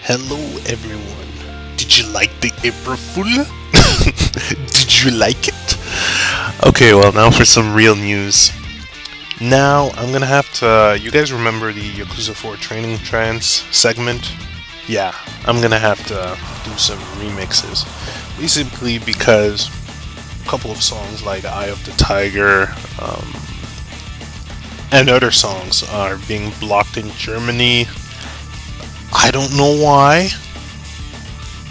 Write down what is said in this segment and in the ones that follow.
Hello everyone. Did you like the April Fool? Did you like it? Okay, well now for some real news. Now I'm gonna have to. You guys remember the Yakuza 4 training trance segment? Yeah, I'm gonna have to do some remixes. Basically because a couple of songs like Eye of the Tiger and other songs are being blocked in Germany. I don't know why,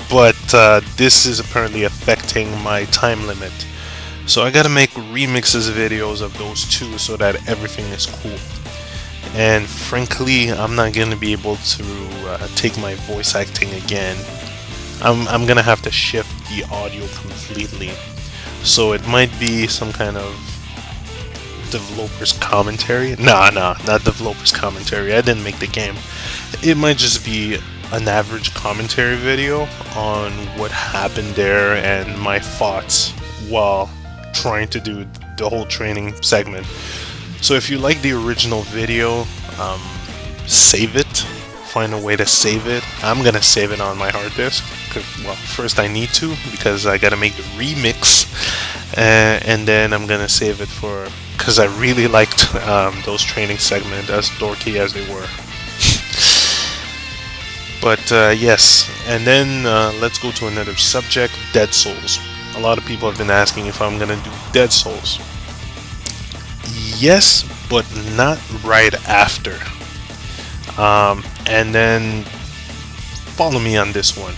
but this is apparently affecting my time limit. So I gotta make remixes videos of those two so that everything is cool. And frankly, I'm not gonna be able to take my voice acting again. I'm gonna have to shift the audio completely. So it might be some kind of developer's commentary. Nah, not developer's commentary. I didn't make the game. It might just be an average commentary video on what happened there and my thoughts while trying to do the whole training segment. So if you like the original video, save it. Find a way to save it. I'm gonna save it on my hard disk. Well, first I need to because I gotta make the remix, and then I'm gonna save it for because I really liked those training segments, as dorky as they were. But yes, and then let's go to another subject, Dead Souls. A lot of people have been asking if I'm gonna do Dead Souls. Yes, but not right after. And then follow me on this one.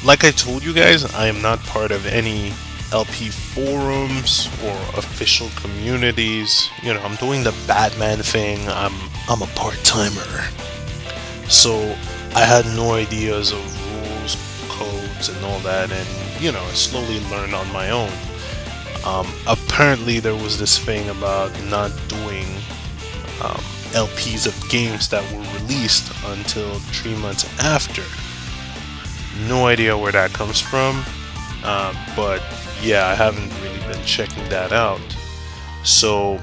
Like I told you guys, I am not part of any LP forums or official communities. You know, I'm doing the Batman thing. I'm a part-timer. So I had no ideas of rules, codes, and all that, and you know, I slowly learned on my own. Apparently there was this thing about not doing LPs of games that were released until 3 months after. No idea where that comes from, but yeah, I haven't really been checking that out. So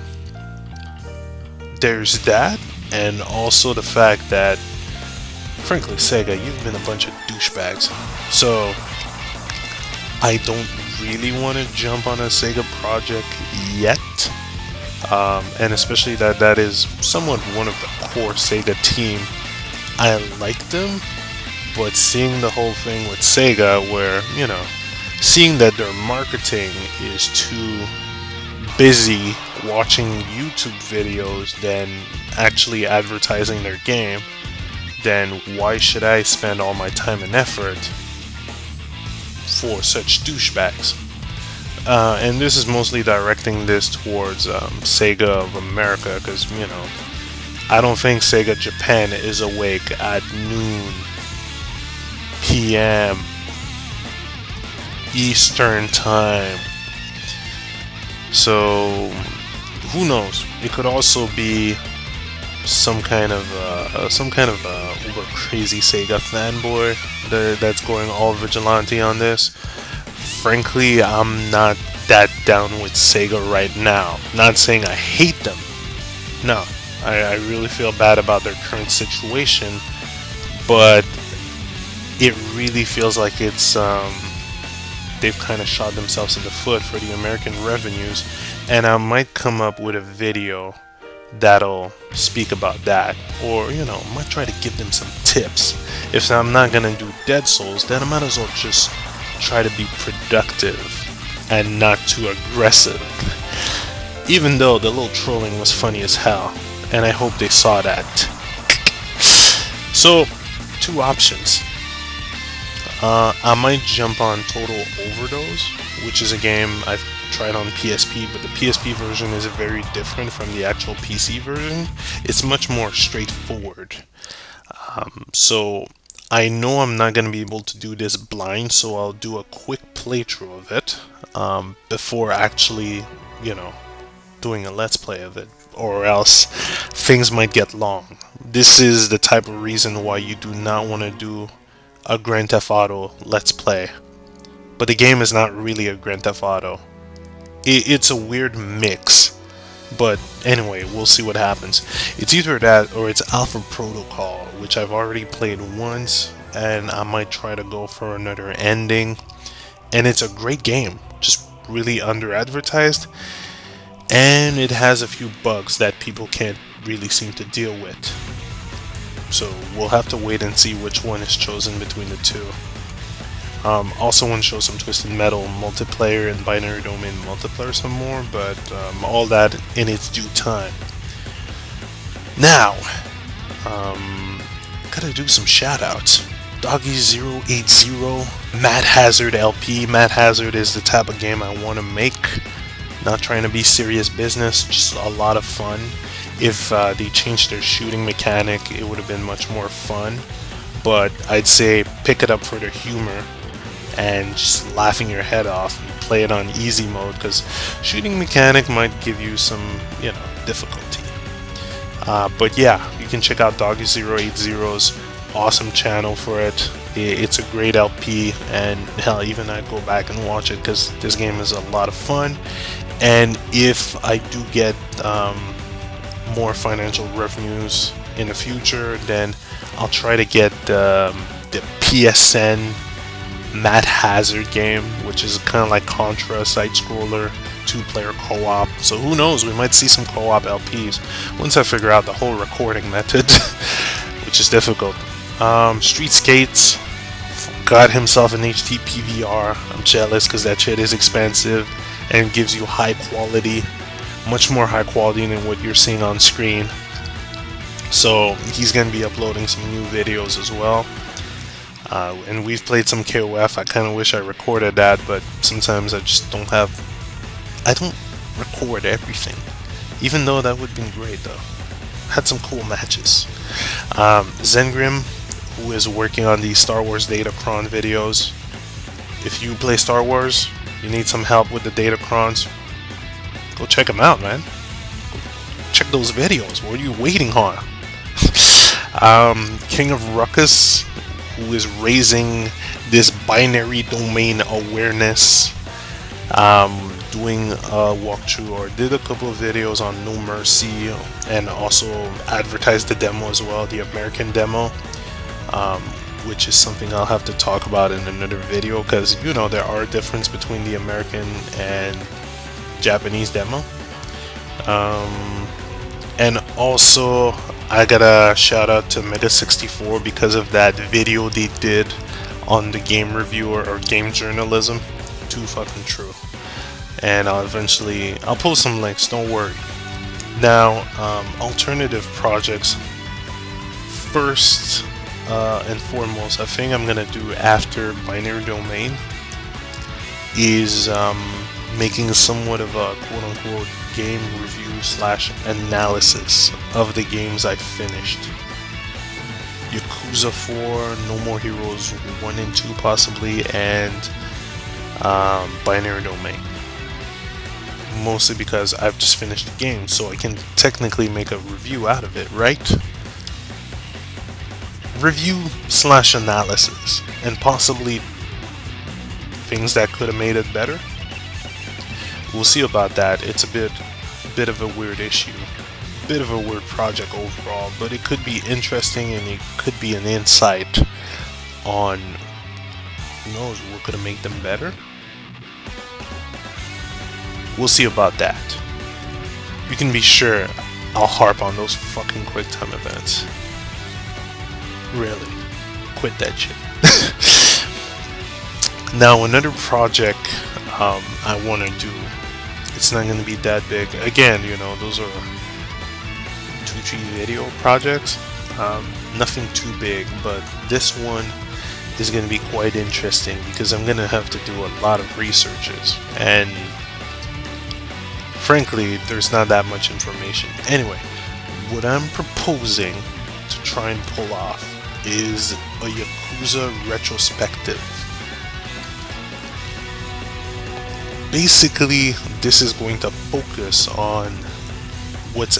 there's that, and also the fact that frankly, Sega, you've been a bunch of douchebags. So I don't really want to jump on a Sega project yet. And especially that is somewhat one of the core Sega team. I like them, but seeing the whole thing with Sega where, you know, seeing that their marketing is too busy watching YouTube videos than actually advertising their game, then why should I spend all my time and effort for such douchebags? And this is mostly directing this towards Sega of America, because, you know, I don't think Sega Japan is awake at noon PM Eastern Time. So who knows? It could also be some kind of uber crazy Sega fanboy that's going all vigilante on this. Frankly, I'm not that down with Sega right now. Not saying I hate them. No, I really feel bad about their current situation, but it really feels like it's they've kind of shot themselves in the foot for the American revenues, and I might come up with a video that'll speak about that, or you know, might try to give them some tips. If I'm not gonna do Dead Souls, then I might as well just try to be productive and not too aggressive. Even though the little trolling was funny as hell, and I hope they saw that. So, two options. I might jump on Total Overdose, which is a game I've tried on PSP, but the PSP version is very different from the actual PC version. It's much more straightforward. So I know I'm not going to be able to do this blind, so I'll do a quick playthrough of it before actually, you know, doing a let's play of it, or else things might get long. This is the type of reason why you do not want to do a Grand Theft Auto let's play. But the game is not really a Grand Theft Auto. It's a weird mix. But anyway, we'll see what happens. It's either that or it's Alpha Protocol, which I've already played once, and I might try to go for another ending. And it's a great game, just really under advertised, and it has a few bugs that people can't really seem to deal with. So we'll have to wait and see which one is chosen between the two. Also want to show some Twisted Metal multiplayer and Binary Domain multiplayer some more, but all that in its due time. Now, gotta do some shoutouts. Doggy080, Mad Hazard LP. Mad Hazard is the type of game I want to make. Not trying to be serious business, just a lot of fun. If they changed their shooting mechanic, it would have been much more fun. But I'd say pick it up for the humor and just laughing your head off. You play it on easy mode because shooting mechanic might give you some, difficulty. But yeah, you can check out Doggy080's awesome channel for it. It's a great LP, and hell, even I'd go back and watch it because this game is a lot of fun. And if I do get more financial revenues in the future, then I'll try to get the PSN Mad Hazard game, which is kind of like Contra side-scroller, 2-player co-op. So who knows, we might see some co-op LPs once I figure out the whole recording method, which is difficult. Street Skates got himself an HD PVR. I'm jealous because that shit is expensive and gives you high quality, much more high quality than what you're seeing on screen. So he's going to be uploading some new videos as well. And we've played some KOF. I kind of wish I recorded that, but sometimes I just don't record everything. Even though that would have been great though. Had some cool matches. Zengrim, who is working on the Star Wars Datacron videos. If you play Star Wars, you need some help with the Datacrons, go check them out, man. Check those videos. What are you waiting on? King of Ruckus, who is raising this binary domain awareness, doing a walkthrough, or did a couple of videos on No Mercy, and also advertised the demo as well, the American demo, which is something I'll have to talk about in another video, because there are a difference between the American and Japanese demo. And also I gotta shout out to Mega64 because of that video they did on the game reviewer or game journalism. Too fucking true. And I'll post some links, don't worry. Now, alternative projects. First and foremost, I think I'm gonna do after Binary Domain is making somewhat of a quote-unquote game review / analysis of the games I finished. Yakuza 4, No More Heroes 1 and 2 possibly, and Binary Domain. Mostly because I've just finished the game, so I can technically make a review out of it, right? Review / analysis, and possibly things that could have made it better. We'll see about that. It's a bit of a weird issue, bit of a weird project overall, but it could be interesting and it could be an insight on, who knows, what could have made them better. We'll see about that. You can be sure I'll harp on those fucking QuickTime events. Really, quit that shit. Now another project I want to do, it's not going to be that big. Again, those are 2-3 video projects, nothing too big, but this one is going to be quite interesting because I'm going to have to do a lot of researches, and frankly there's not that much information. Anyway, what I'm proposing to try and pull off is a Yakuza retrospective. Basically, this is going to focus on what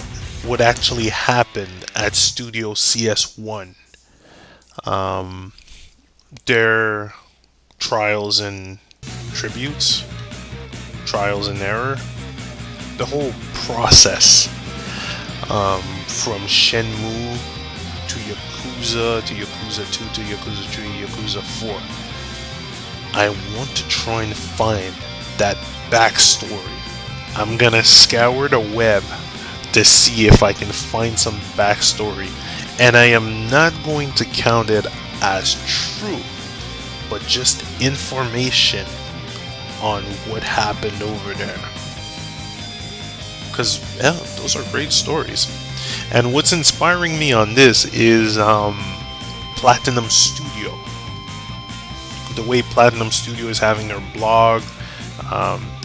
actually happened at Studio CS1. Their trials and tributes, trials and error, the whole process, from Shenmue to Yakuza to Yakuza 2 to Yakuza 3, Yakuza 4. I want to try and find that backstory. I'm gonna scour the web to see if I can find some backstory, and I am not going to count it as true, but just information on what happened over there. Because, yeah, those are great stories. And what's inspiring me on this is Platinum Studio. The way Platinum Studio is having their blog,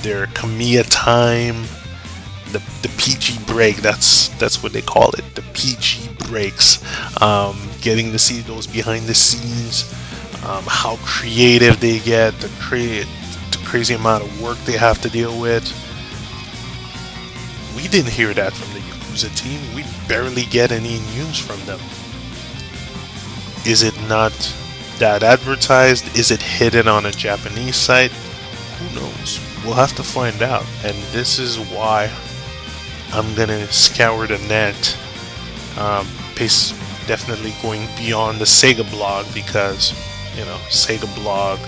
their Kamiya time, the PG break, that's what they call it, the PG breaks. Getting to see those behind the scenes, how creative they get, the crazy amount of work they have to deal with. We didn't hear that from the Yakuza team. We barely get any news from them. Is it not that advertised? Is it hidden on a Japanese site? Who knows? We'll have to find out. And this is why I'm gonna scour the net. Pace definitely going beyond the Sega blog, because, you know, Sega blog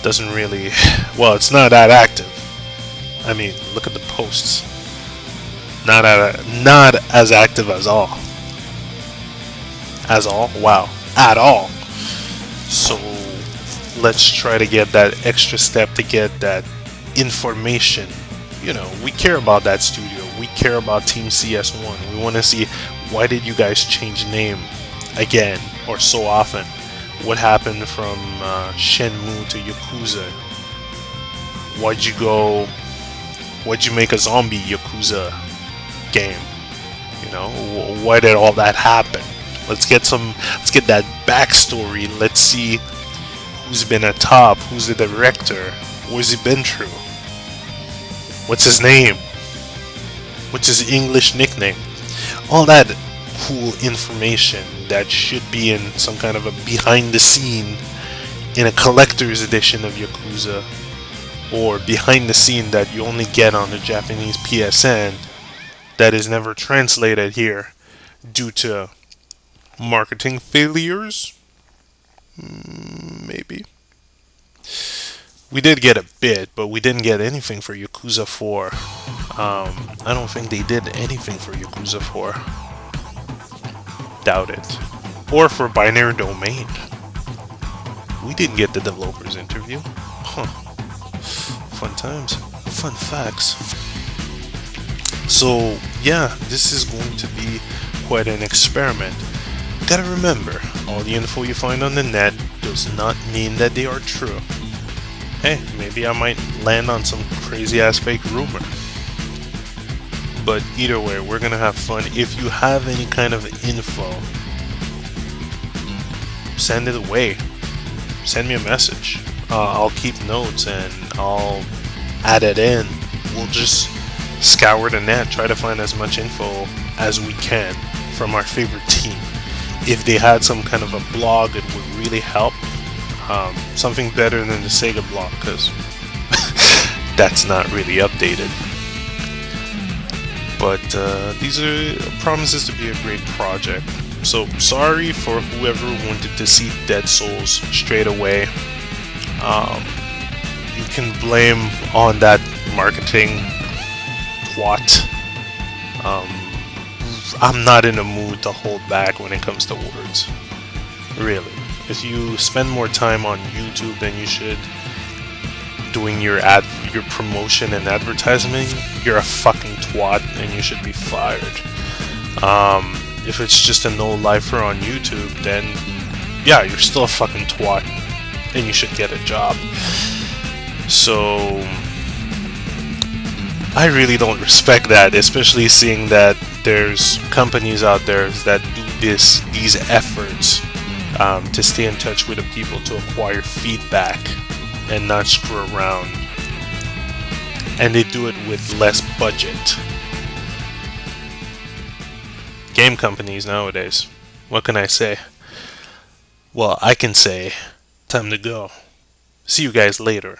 doesn't really, well, it's not that active. I mean, look at the posts. Not as active as all. As all? Wow. At all. So let's try to get that extra step to get that information. You know, we care about that studio. We care about Team CS1. We want to see, why did you guys change name again or so often? What happened from Shenmue to Yakuza? Why'd you make a zombie Yakuza game? You know, why did all that happen? Let's get that backstory. Let's see who's been at top, who's the director, what's he been through, what's his name, what's his English nickname. All that cool information that should be in some kind of a behind the scene in a collector's edition of Yakuza, or behind the scene that you only get on the Japanese PSN that is never translated here due to marketing failures. Maybe. We did get a bit, but we didn't get anything for Yakuza 4. I don't think they did anything for Yakuza 4. Doubt it. Or for Binary Domain. We didn't get the developer's interview. Huh. Fun times. Fun facts. So, yeah, this is going to be quite an experiment. Gotta remember, all the info you find on the net does not mean that they are true. Hey, maybe I might land on some crazy ass fake rumor. But either way, we're gonna have fun. If you have any kind of info, send it away. Send me a message. I'll keep notes and I'll add it in. We'll just scour the net, try to find as much info as we can from our favorite team. If they had some kind of a blog, it would really help. Something better than the Sega blog, because that's not really updated. But these are promises to be a great project. So sorry for whoever wanted to see Dead Souls straight away. You can blame on that marketing twat. I'm not in a mood to hold back when it comes to words. Really. If you spend more time on YouTube than you should doing your promotion and advertisement, you're a fucking twat and you should be fired. If it's just a no-lifer on YouTube, then yeah, you're still a fucking twat and you should get a job. So I really don't respect that, especially seeing that there's companies out there that do these efforts to stay in touch with the people, to acquire feedback and not screw around, and they do it with less budget. Game companies nowadays, what can I say? Well, I can say, time to go. See you guys later.